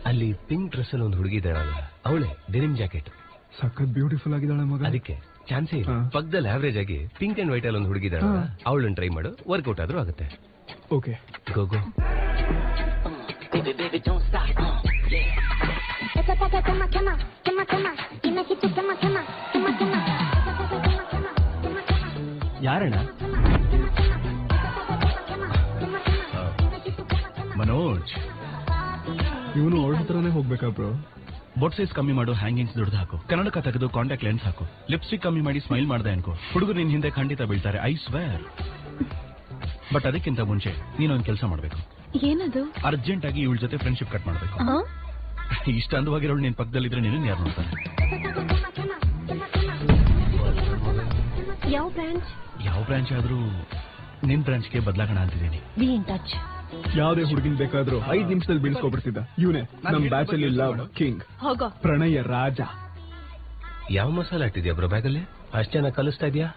ಅಲ್ಲಿ pink dress ಅಲ್ಲಿ ಒಂದು ಹುಡುಗಿ ಇದ್ದಾಳಲ್ಲ, ಅವಳೆ ಡೆನಿಮ್ ಜಾಕೆಟ್ ಸಖತ್ ಬ್ಯೂಟಿಫುಲ್ ಆಗಿದ್ದಾಳೆ ಮಗ. ಅದಕ್ಕೆ ಚಾನ್ಸೇ ಇಲ್ಲ. ಪಕ್ಕದಲ್ಲಿ ಆವರೇಜ್ ಆಗಿ ಪಿಂಕ್ ಅಂಡ್ ವೈಟ್ ಅಲ್ಲಿ ಒಂದು ಹುಡುಗಿ ಇದ್ದಾಳಲ್ಲ, ಅವಳನ್ನ ಟ್ರೈ ಮಾಡು, ವರ್ಕೌಟ್ ಆದ್ರೂ ಆಗುತ್ತೆ. ಓಕೆ ಗೋ ಗೋ. ಯಾರಣ್ಣ? ಮನೋಜ್. ಇವನು ಅವಳ ಹತ್ರನೇ ಹೋಗ್ಬೇಕಾ ಬ್ರೋ? ಬೋಟ್ ಸೈಜ್ ಕಮ್ಮಿ ಮಾಡು, ಹ್ಯಾಂಗಿಂಗ್ಸ್ ದುಡ್ದು ಹಾಕು, ಕನ್ನಡಕ ತೆಗೆದು ಕಾಂಟ್ಯಾಕ್ಟ್ ಲೆನ್ಸ್ ಹಾಕು, ಲಿಪ್ಸ್ಟಿಕ್ ಕಮ್ಮಿ ಮಾಡಿ ಸ್ಮೈಲ್ ಮಾಡ್ದೆ ಅನ್ಕೋ, ಹುಡುಗರು ನಿನ್ ಹಿಂದೆ ಖಂಡಿತ ಬೀಳ್ತಾರೆ, ಐ ಸ್ವೇರ್. ಬಟ್ ಅದಕ್ಕಿಂತ ಮುಂಚೆ ನೀನೊಂದು ಕೆಲಸ ಮಾಡ್ಬೇಕು. ಏನದು? ಅರ್ಜೆಂಟ್ ಆಗಿ ಇವಳ ಜೊತೆ ಫ್ರೆಂಡ್ಶಿಪ್ ಕಟ್ ಮಾಡ್ಬೇಕು. ಇಷ್ಟ ಅಂದವಾಗಿರೋಳು ನಿನ್ ಪಕ್ಕದಲ್ಲಿದ್ರೆ ನೀನು ಯಾರು ನೋಡ್ತಾನೆ? ಯಾವ ಬ್ರಾಂಚ್ ಆದ್ರೂ ನಿನ್ ಬ್ರಾಂಚ್ಗೆ ಬದಲಾಗೋಣ ಅಂತಿದ್ದೀನಿ. B in touch. ಯಾವ್ದೇ ಹುಡುಗಿನ ಬೇಕಾದ್ರೂ 5 ನಿಮಿಷದಲ್ಲಿ ಬೀಳ್ಸ್ಕೊಬಿಡ್ತಿದ್ದ ಇವನೇ ನಮ್ ಬ್ಯಾಚ್ ಅಲ್ಲಿ ಲವ್ ಕಿಂಗ್, ಪ್ರಣಯ ರಾಜ. ಯಾವ ಮಸಾಲ ಇಟ್ಟಿದ್ಯಾ ಬ್ರೋ ಬ್ಯಾಗಲ್ಲಿ? ಅಷ್ಟು ಜನ ಕಲಿಸ್ತಾ ಇದೆಯಾ?